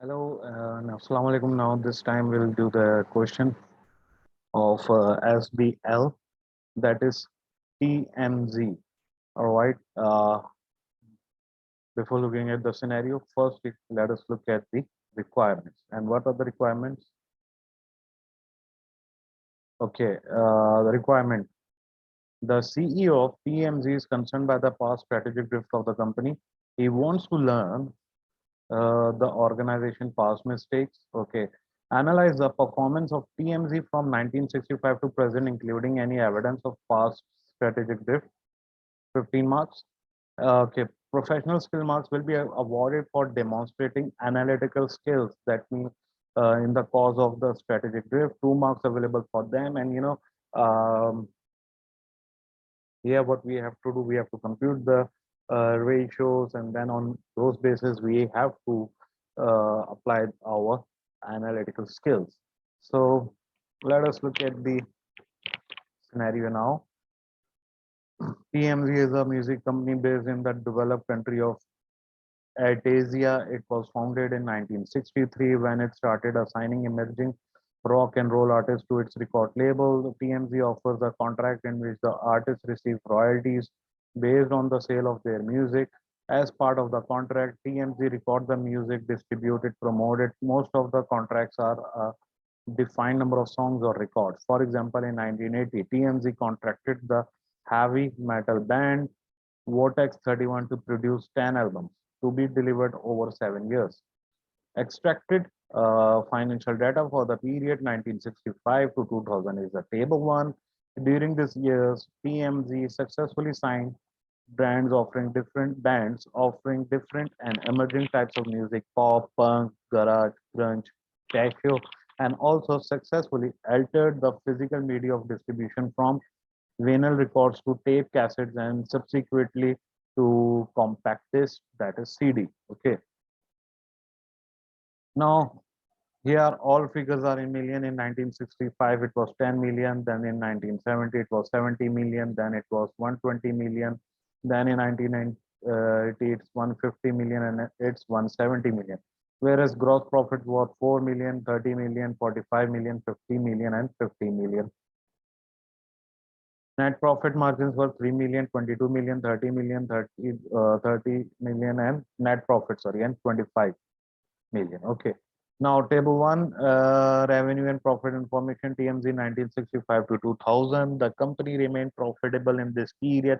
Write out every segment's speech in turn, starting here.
Hello, and Assalamu alaikum. Now, this time we'll do the question of SBL, that is TMZ. All right. Before looking at the scenario, first let us look at the requirements. And what are the requirements? Okay, the requirement. The CEO of TMZ is concerned by the past strategic drift of the company. He wants to learn the organization past mistakes. Okay. Analyze the performance of TMZ from 1965 to present, including any evidence of past strategic drift. 15 marks. Okay. Professional skill marks will be awarded for demonstrating analytical skills. That means in the cause of the strategic drift, 2 marks available for them. And here what we have to do, we have to compute the ratios, and then on those basis we have to apply our analytical skills. So let us look at the scenario now. TMZ is a music company based in the developed country of Asia. It was founded in 1963 when it started assigning emerging rock and roll artists to its record label. TMZ offers a contract in which the artists receive royalties based on the sale of their music. As part of the contract, TMZ records the music, distributed, promoted. Most of the contracts are a defined number of songs or records. For example, in 1980, TMZ contracted the heavy metal band Vortex 31 to produce 10 albums to be delivered over 7 years. Extracted financial data for the period 1965 to 2000 is the table 1. During this years, TMZ successfully signed bands offering different and emerging types of music: pop, punk, garage, grunge, techno, and also successfully altered the physical media of distribution from vinyl records to tape cassettes and subsequently to compact disc, that is CD. Okay. Now, here all figures are in million. In 1965, it was 10 million. Then in 1970, it was 70 million. Then it was 120 million. Then in 1990, it's 150 million, and it's 170 million. Whereas gross profit was 4 million, 30 million, 45 million, 50 million, and 50 million. Net profit margins were 3 million, 22 million, 30 million, 30 million, and net profit, sorry, and 25 million. Okay. Now, table 1, revenue and profit information. TMZ 1965 to 2000. The company remained profitable in this period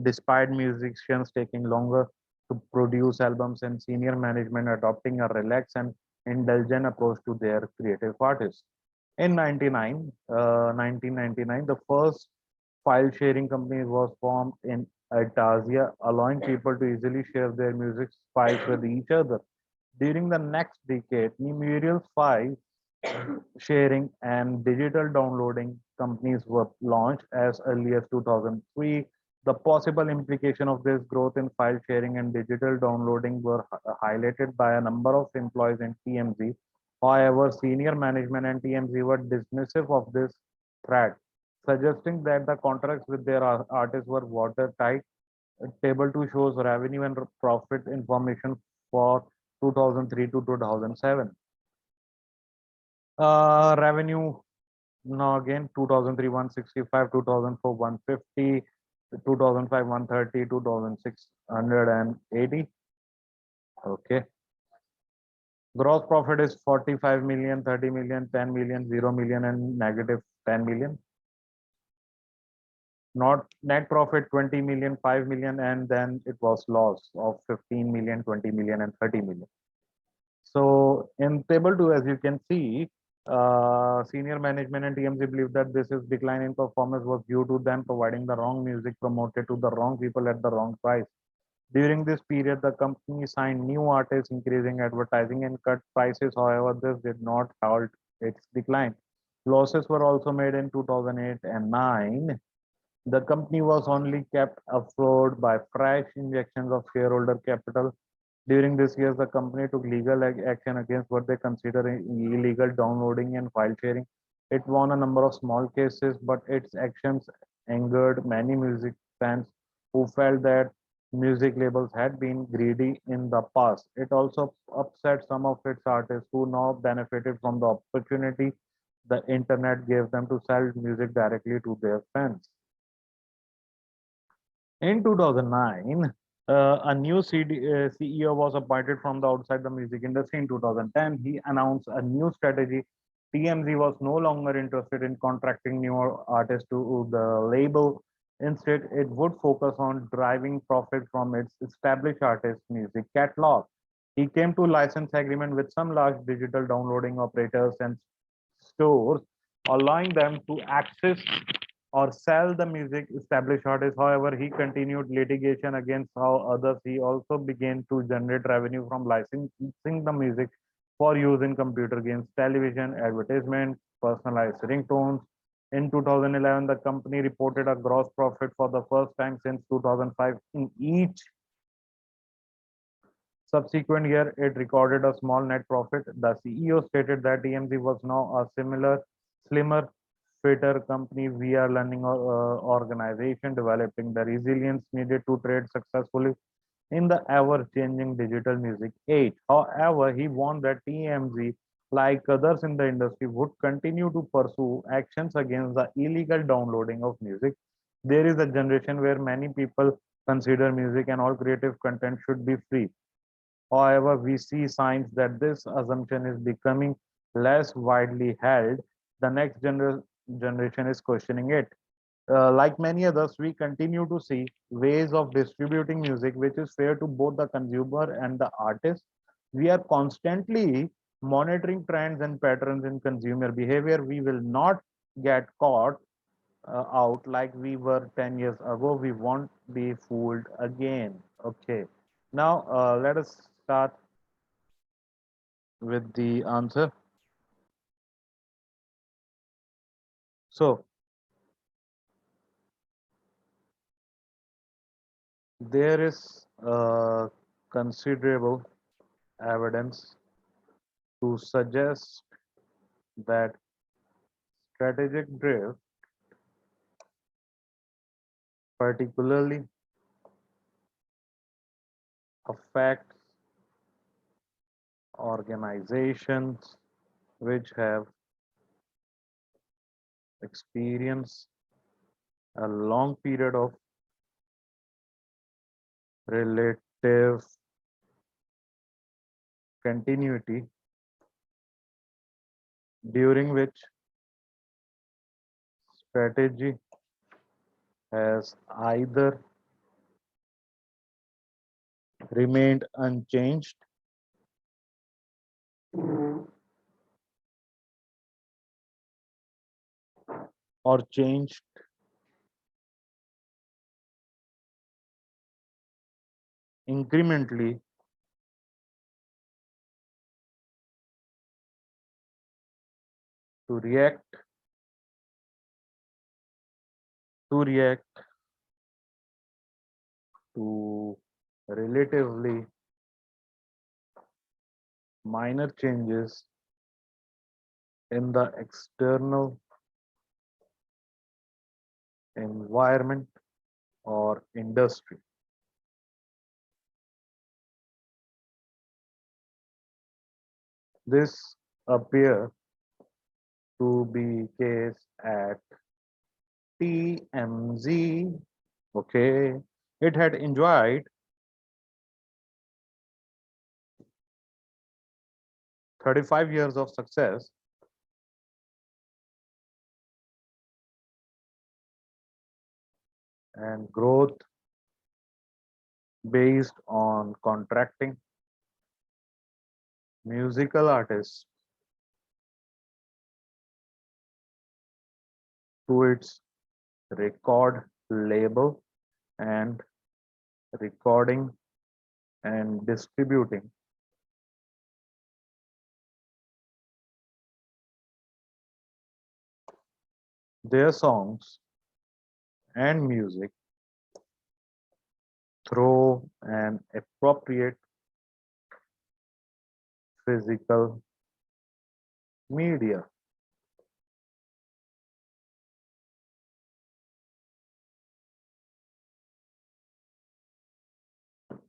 despite musicians taking longer to produce albums and senior management adopting a relaxed and indulgent approach to their creative artists. In 1999, the first file sharing company was formed in Italia, allowing people to easily share their music files with each other. During the next decade, numerous file sharing and digital downloading companies were launched as early as 2003. The possible implication of this growth in file sharing and digital downloading were highlighted by a number of employees in TMZ. However, senior management and TMZ were dismissive of this threat, suggesting that the contracts with their artists were watertight. Table 2 shows revenue and profit information for 2003 to 2007. Revenue now again 2003 165, 2004 150, 2005 130, 2006 180. Okay. Gross profit is 45 million, 30 million, 10 million, 0 million, and negative 10 million. Not net profit 20 million, 5 million, and then it was loss of 15 million, 20 million, and 30 million. So in table 2, as you can see, senior management and TMZ believe that this is decline in performance was due to them providing the wrong music promoted to the wrong people at the wrong price. During this period, the company signed new artists, increasing advertising and cut prices. However, this did not halt its decline. Losses were also made in 2008 and 9. The company was only kept afloat by fresh injections of shareholder capital. During this year, the company took legal action against what they consider illegal downloading and file sharing. It won a number of small cases, but its actions angered many music fans who felt that music labels had been greedy in the past. It also upset some of its artists who now benefited from the opportunity the internet gave them to sell music directly to their fans. In 2009, a new CEO was appointed from the outside the music industry. In 2010, he announced a new strategy. TMZ was no longer interested in contracting newer artists to the label. Instead, it would focus on driving profit from its established artist music catalog. He came to license agreement with some large digital downloading operators and stores, allowing them to access or sell the music established artists. However, he continued litigation against how others. He also began to generate revenue from licensing the music for use in computer games, television, advertisement, personalized ringtones. In 2011, the company reported a gross profit for the first time since 2005. In each subsequent year, it recorded a small net profit. The CEO stated that TMZ was now a slimmer, fitter company. We are learning organization, developing the resilience needed to trade successfully in the ever-changing digital music age. However, he warned that TMZ, like others in the industry, would continue to pursue actions against the illegal downloading of music. There is a generation where many people consider music and all creative content should be free. However, we see signs that this assumption is becoming less widely held. The next generation is questioning it. Like many others, we continue to see ways of distributing music which is fair to both the consumer and the artist. We are constantly monitoring trends and patterns in consumer behavior. We will not get caught out like we were 10 years ago. We won't be fooled again. Okay. Now, let us start with the answer. So, there is considerable evidence to suggest that strategic drift, particularly, affects organizations which have experienced a long period of relative continuity, during which strategy has either remained unchanged or changed incrementally to react to relatively minor changes in the external environment or industry. This appears to be case at TMZ. Okay, it had enjoyed 35 years of success and growth based on contracting musical artists to its record label and recording and distributing their songs and music through an appropriate physical media.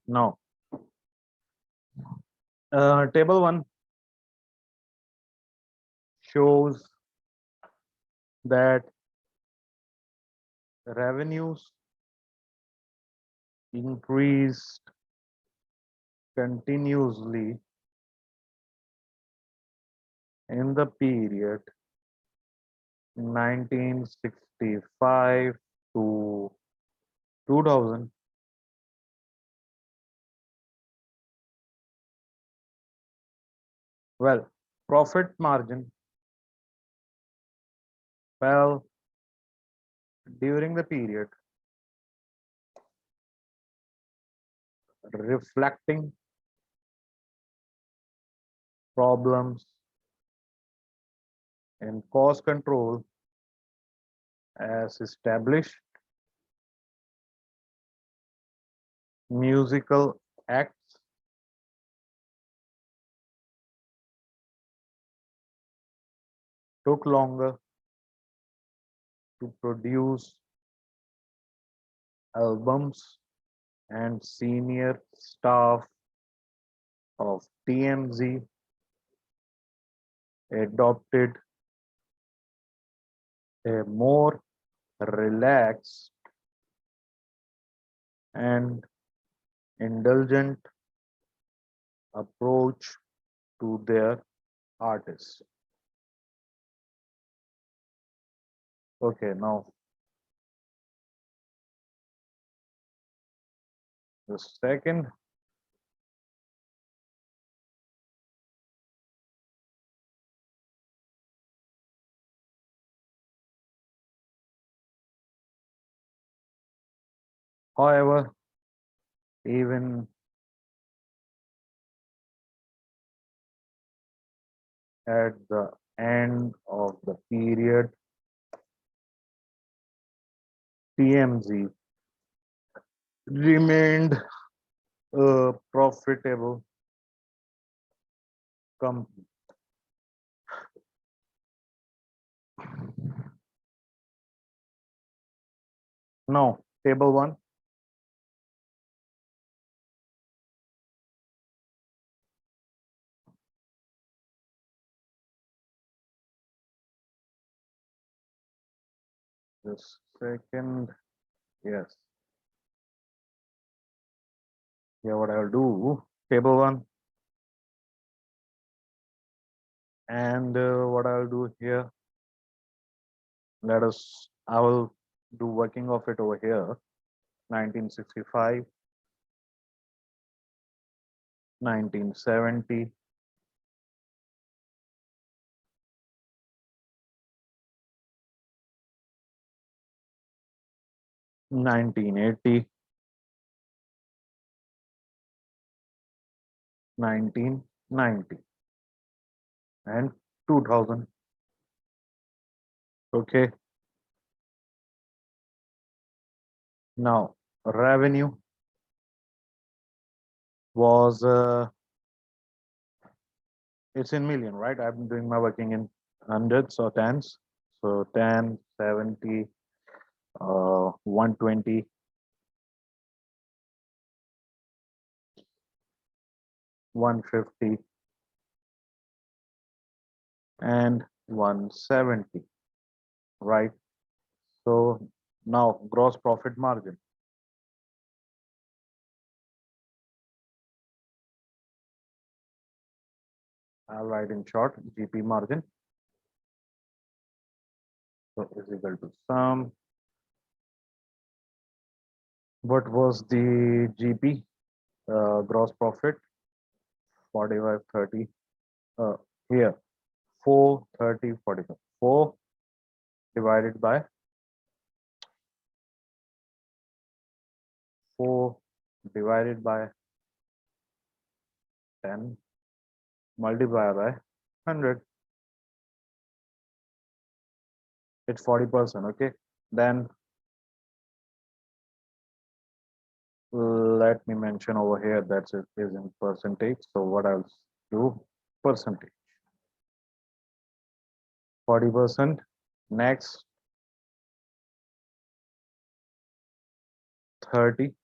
Now, table 1 shows that revenues increased continuously in the period 1965 to 2000. Well, profit margin fell during the period, reflecting problems in cost control as established musical acts took longer to produce albums, and senior staff of TMZ adopted a more relaxed and indulgent approach to their artists. Okay, now the second, however, even at the end of the period, TMZ remained a profitable company. Now, table 1, the second, yes, yeah, what I'll do, table 1, and what I'll do here, I will do working of it over here, 1965, 1970, 1980, 1990, and 2000. Okay, now revenue was, it's in million, right? I'm doing my working in hundreds or tens. So 10, 70, 120, 150, and 170, right? So now gross profit margin. I'll write in short GP margin. So is equal to sum. What was the GP? Gross profit 45, 30. Here 4, 30, 45. 4 divided by 4 divided by 10 multiplied by 100. It's 40%. Okay. Then let me mention over here that it is in percentage. So what I'll do, percentage 40%. Next 30,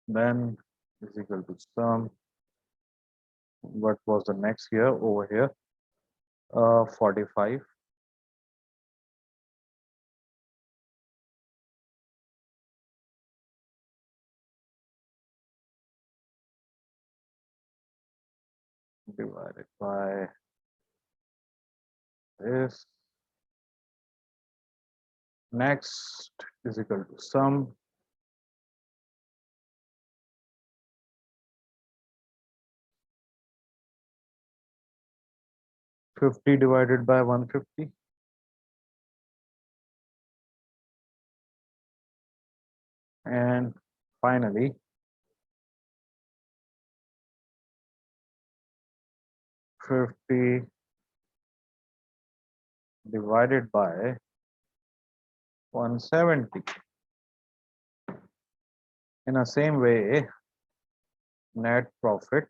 then is equal to sum. What was the next here over here? 45 divided by this. Next is equal to sum. 50 divided by 150. And finally, 50 divided by 170. In the same way, net profit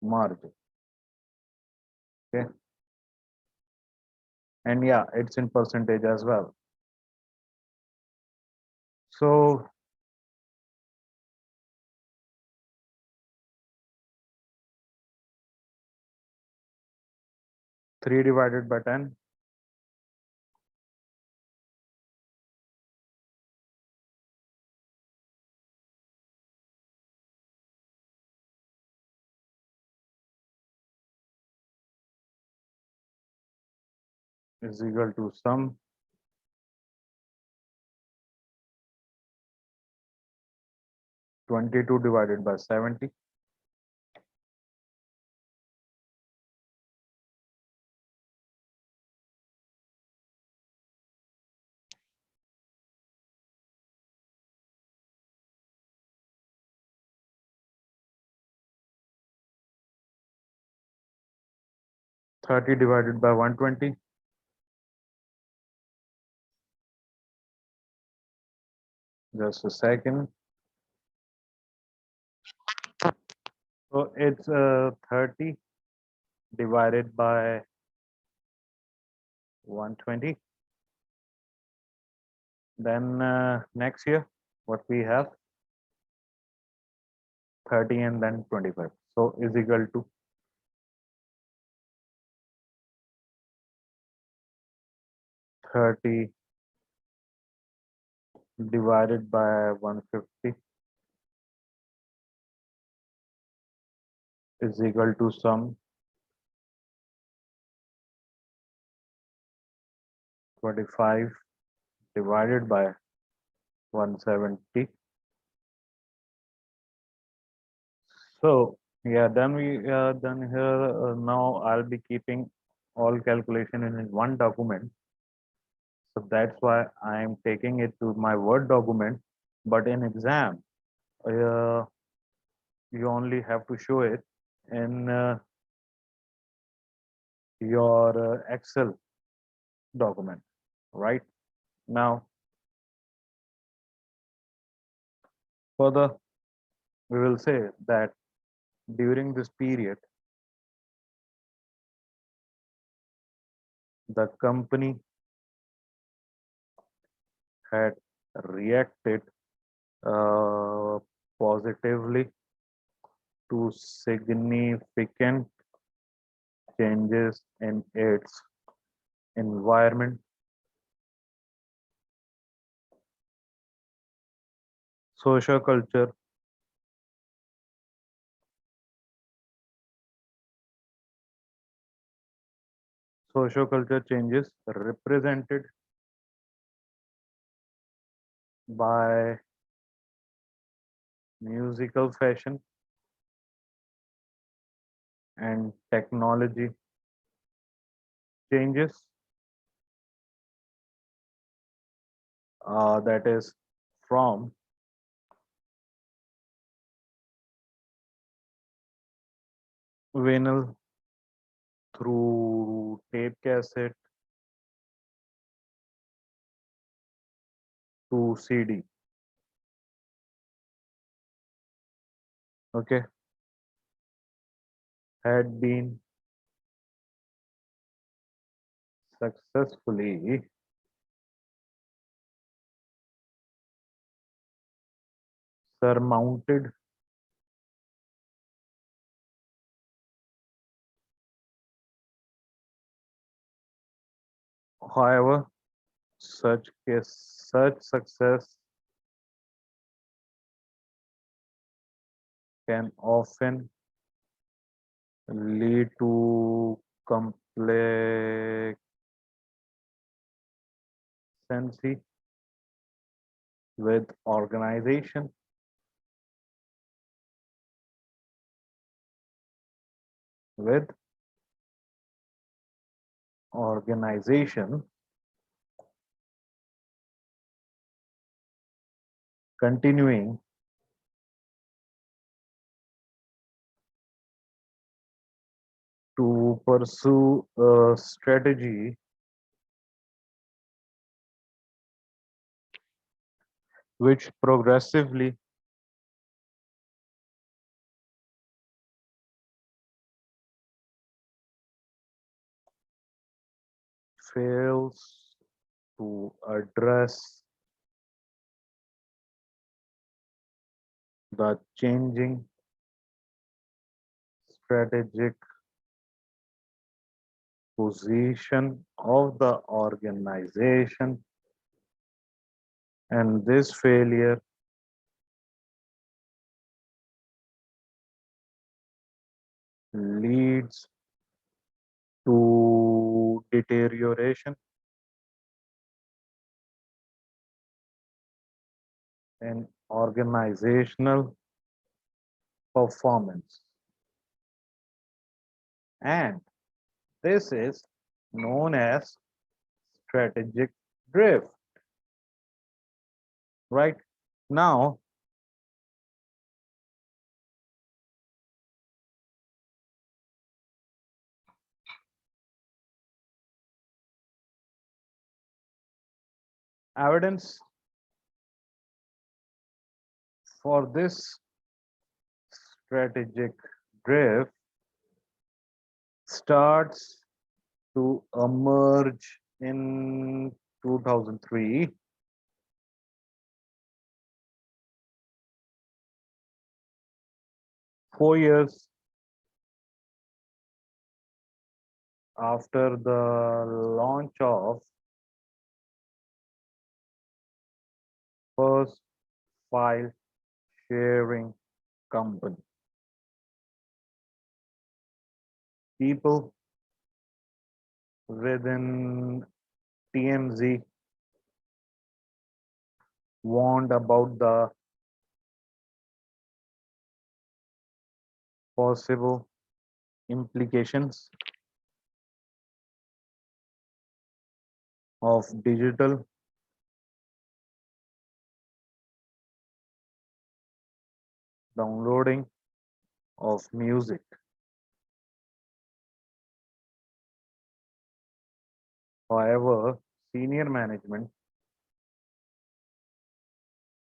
margin. Okay. And yeah, it's in percentage as well. So 3 divided by 10. Is equal to sum 22 divided by 70. Thirty divided by 120. Just a second. So it's 30 divided by 120. Then next year, what we have 30 and then 25. So is equal to 30 divided by 150 is equal to sum 25 divided by 170. So yeah, then we then here now I'll be keeping all calculation in one document. So that's why I'm taking it to my Word document. But in exam, uh, you only have to show it in your Excel document, right? Now, further, we will say that during this period, the company had reacted positively to significant changes in its environment, social culture, social culture changes represented by musical fashion and technology changes, that is from vinyl through tape cassette to CD. Okay, had been successfully surmounted. However, such success can often lead to complacency with with organization continuing to pursue a strategy which progressively fails to address the changing strategic position of the organization, and this failure leads to deterioration in organizational performance. And this is known as strategic drift. Right now, evidence for this strategic drift starts to emerge in 2003, 4 years after the launch of first file sharing company. People within TMZ warned about the possible implications of digital downloading of music. However, senior management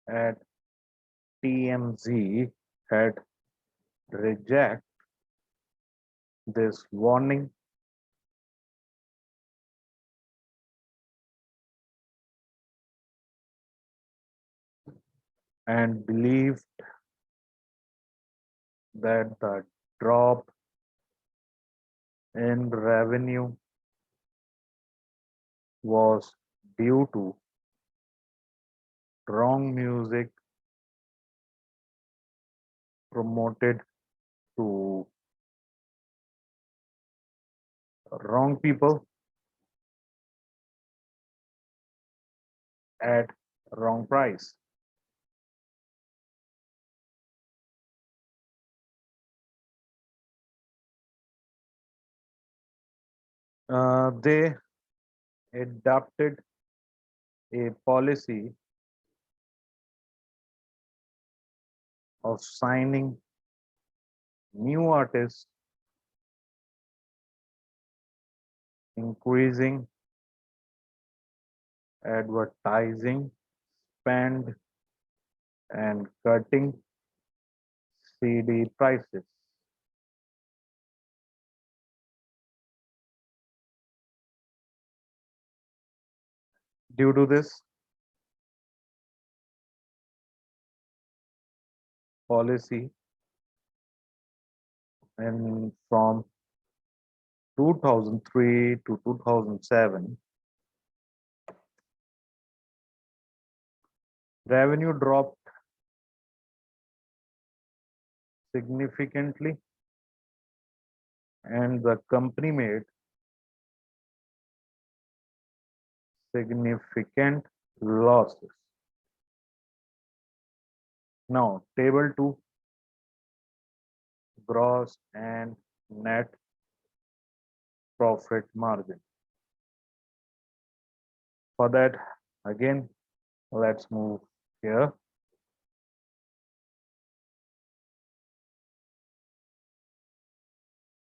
at TMZ had rejected this warning and believed that the drop in revenue was due to wrong music promoted to wrong people at wrong price. They adopted a policy of signing new artists, increasing advertising spend, and cutting CD prices. Due to this, policy, and from 2003 to 2007, revenue dropped significantly and the company made significant losses. Now, table 2, gross and net profit margin. For that, again, let's move here.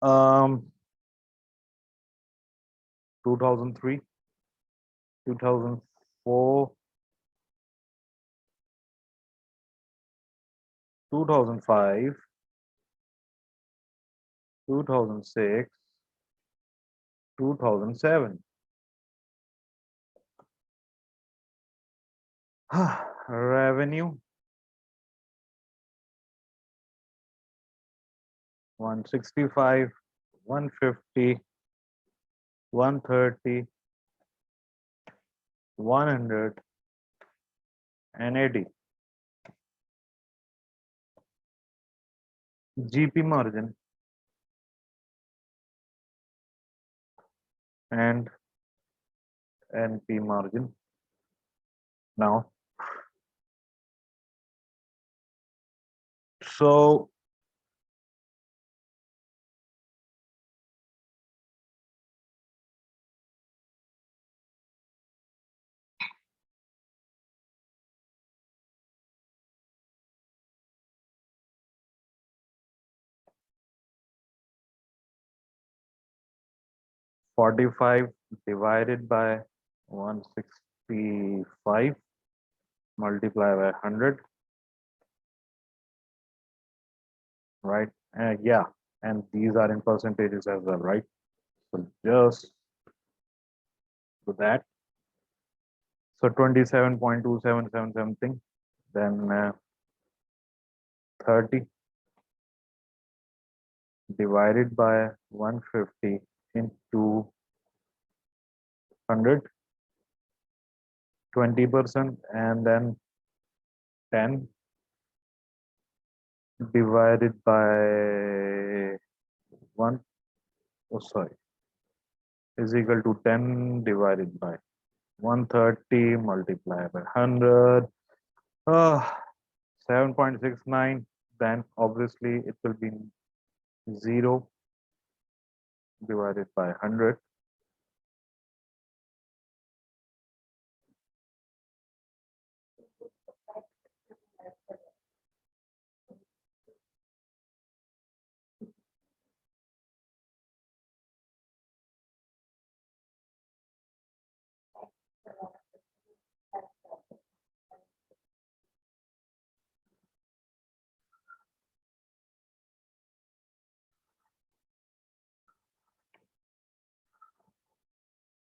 Um, 2003, 2004, 2005, 2006, 2007. Revenue 165, 150, 130, 180. GP margin and NP margin. Now, so $45 divided by 165 multiplied by 100, right? Yeah, and these are in percentages as well, right? So just do that. So 27.277 something, then 30 divided by 150 into 100, 20%, and then 10 divided by 1, oh sorry, is equal to 10 divided by 130 multiplied by 100, 7.69, then obviously it will be 0 divided by 100.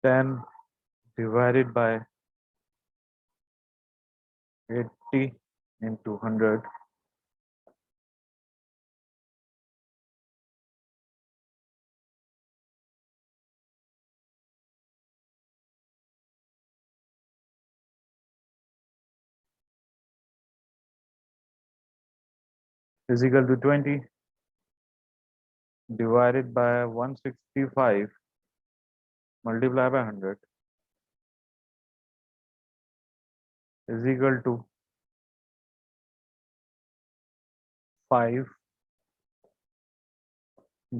Then divided by 80 into 100, is equal to 20 divided by 165 multiplied by 100 is equal to 5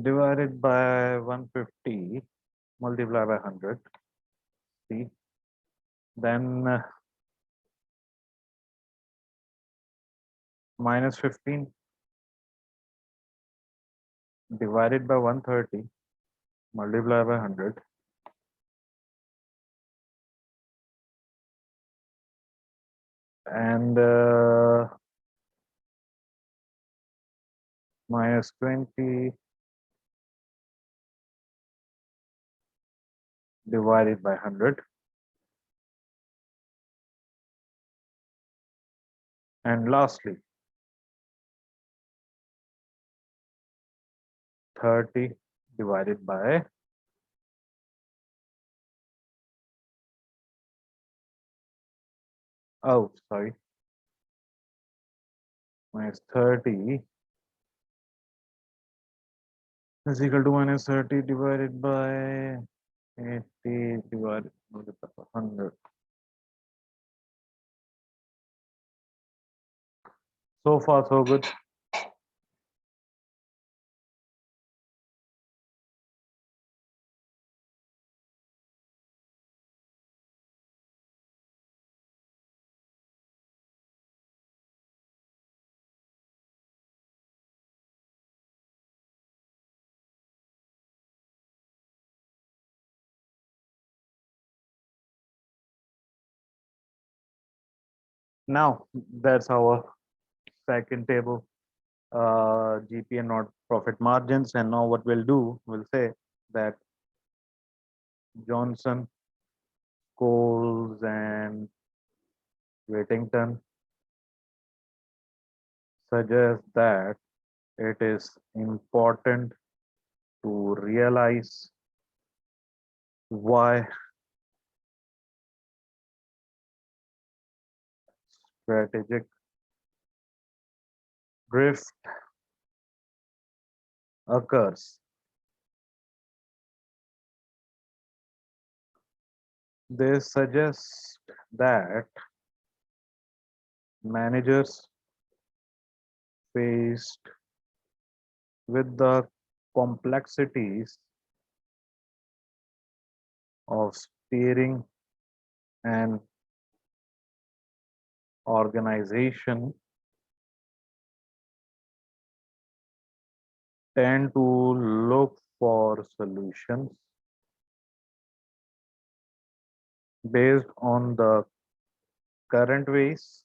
divided by 150 multiplied by 100. See, then minus 15 divided by 130 multiplied by 100, and minus 20 divided by 100, and lastly 30 divided by, oh, sorry, minus 30 is equal to minus 30 divided by 80 divided by 100. So far, so good. Now, that's our second table, GP and not profit margins. And now what we'll do, we'll say that Johnson, Coles, and Whittington suggest that it is important to realize why strategic drift occurs. They suggest that managers faced with the complexities of steering an organization tend to look for solutions based on the current ways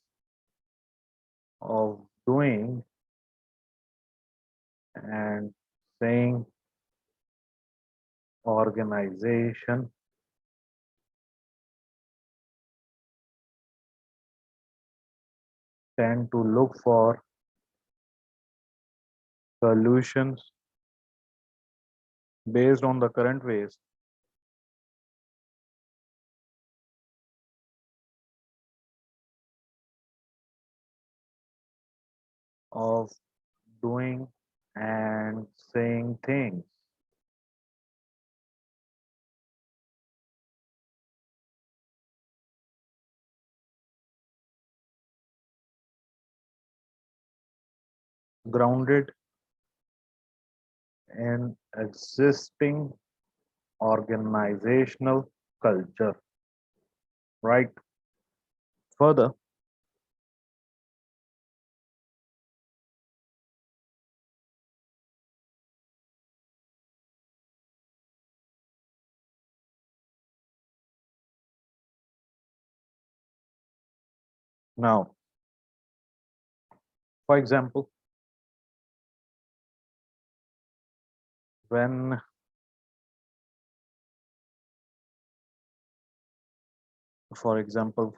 of doing and saying organization tend to look for solutions based on the current ways of doing and saying things. Grounded in existing organizational culture, right? Further, now, for example, when for example,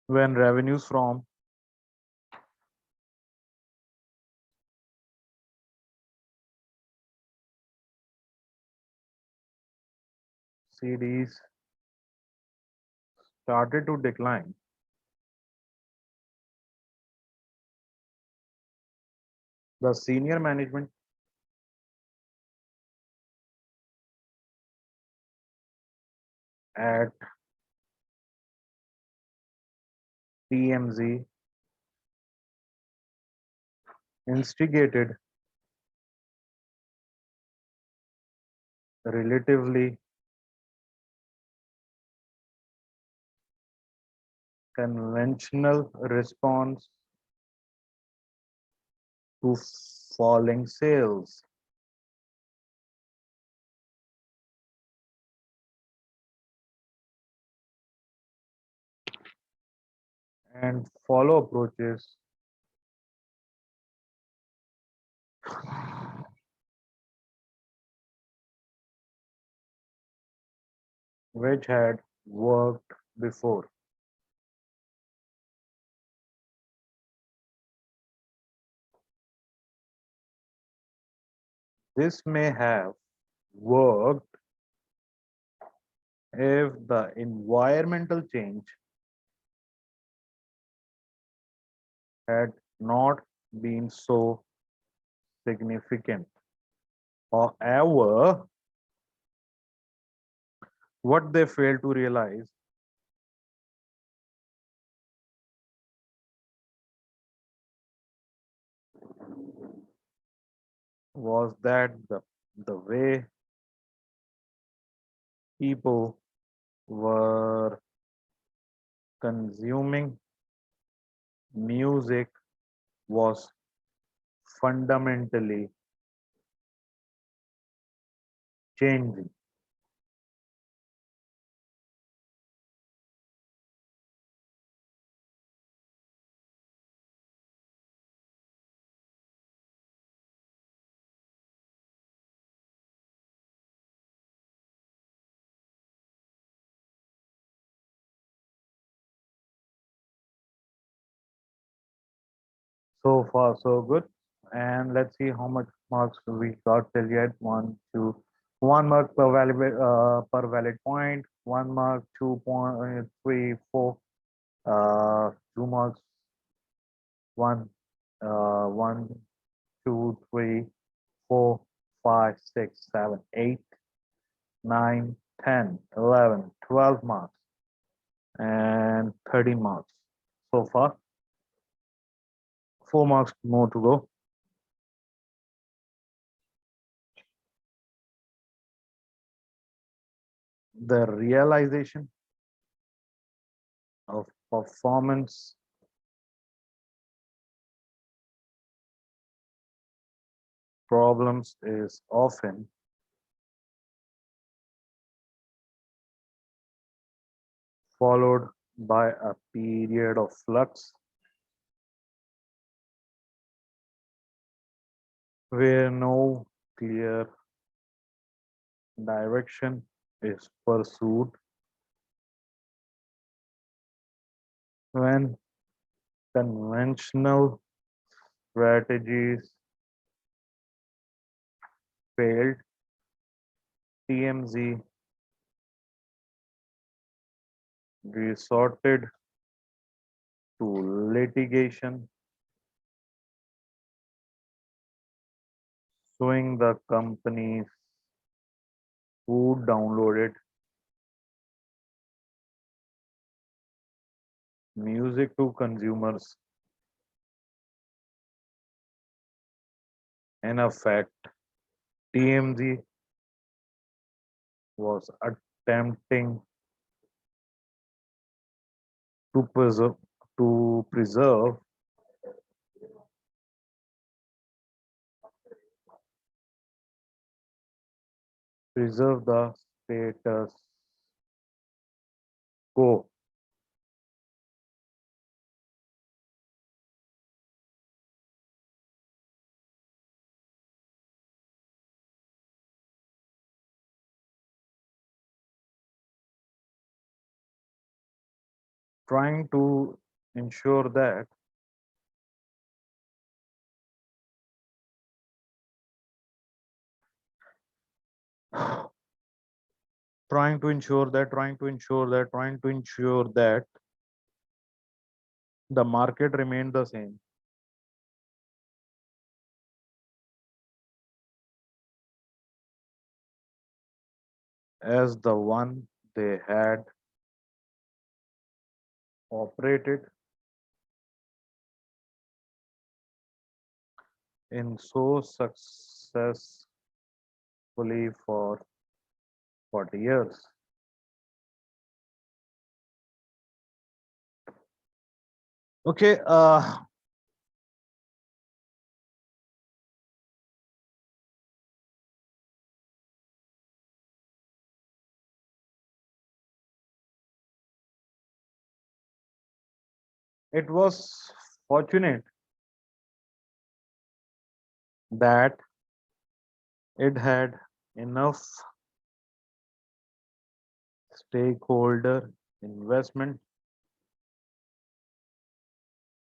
when revenues from CDs started to decline, the senior management at TMZ instigated relatively conventional response to falling sales. and follow approaches which had worked before. This may have worked if the environmental change had not been so significant. However, what they failed to realize was that the way people were consuming music was fundamentally changing. So far, so good. And let's see how much marks we got till yet. One mark per valid point. 1 mark, 2.3, 4. 2 marks, one, 1, 2, 3, 4, 5, 6, 7, 8, 9, 10, 11, 12 marks and 13 marks. So far, 4 marks more to go. The realization of performance problems is often followed by a period of flux where no clear direction is pursued. When conventional strategies failed, TMZ resorted to litigation, suing the companies who downloaded music to consumers. In effect, TMZ was attempting to preserve the status quo, trying to ensure that trying to ensure that the market remained the same as the one they had operated in so successfully for 40 years. Okay, It was fortunate that it had enough stakeholder investment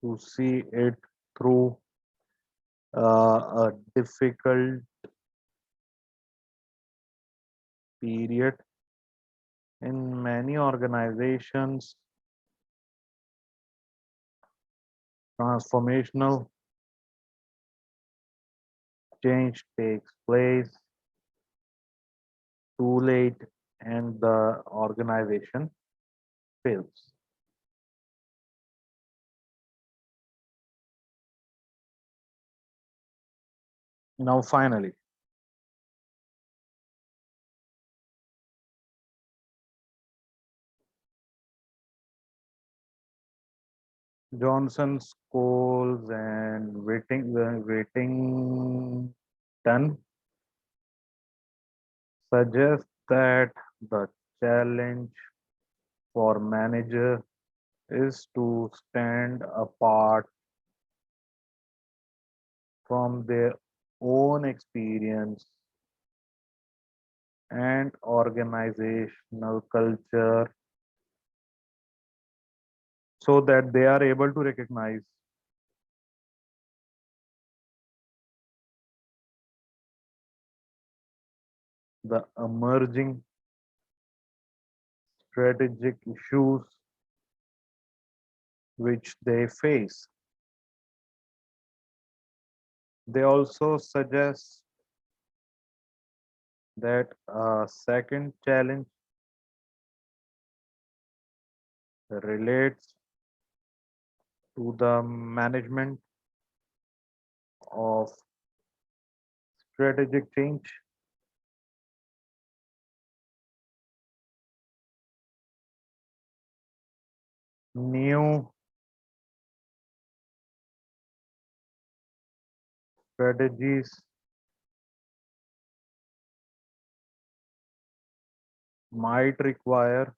to see it through a difficult period. In many organizations, transformational change takes place too late and the organization fails. Now, finally, Johnson, Scholes, and Whittington suggest that the challenge for manager is to stand apart from their own experience and organizational culture so that they are able to recognize the emerging strategic issues which they face. They also suggest that a second challenge relates to the management of strategic change. New strategies might require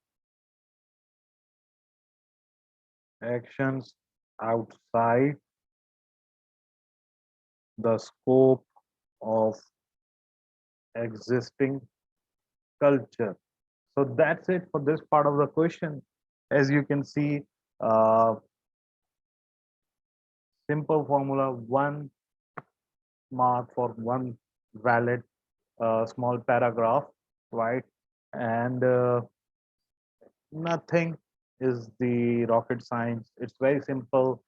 actions outside the scope of existing culture. So that's it for this part of the question. As you can see, uh, simple formula, one mark for one valid small paragraph, right? And nothing is the rocket science. It's very simple.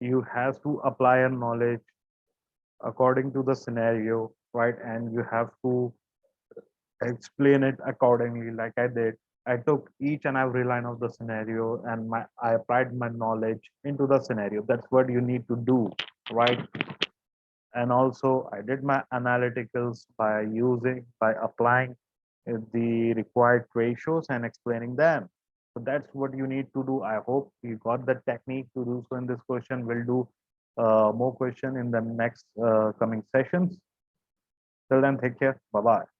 You have to apply your knowledge according to the scenario, right? And you have to explain it accordingly, like I did. I took each and every line of the scenario and I applied my knowledge into the scenario. That's what you need to do, right? And also I did my analyticals by applying the required ratios and explaining them. So that's what you need to do. I hope you got the technique to do so in this question. We'll do more question in the next coming sessions. Till then, take care. Bye bye.